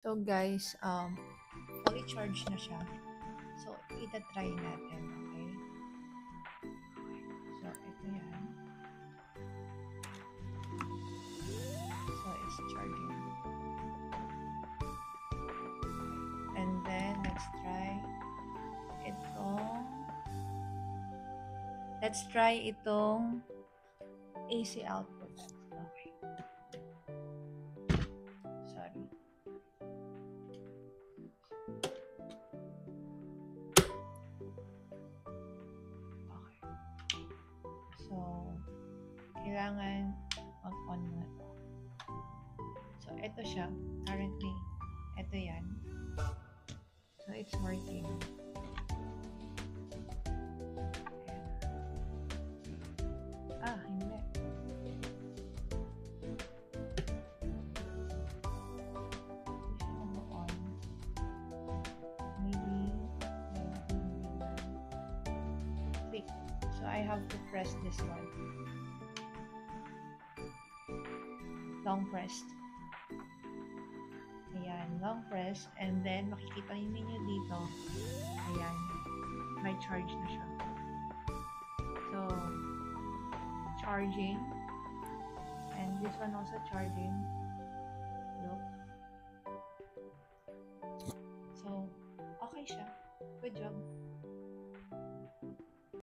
So guys, fully charged na siya. So, itatry natin, okay? So, ito yan. So, it's charging. And then, let's try itong AC output. Okay. Sorry. Okay. So, kailangan mag-on muna to. So, ito siya. Currently, ito yan. So, it's working. Ayan. Hindi. Hindi siya mag-on. Maybe, click. So, I have to press this one. Long pressed. Ayan, long press. And then, makikita ninyo dito. Ayan. May charge na siya. So, charging. And this one also charging. Look. So, okay siya. Good job.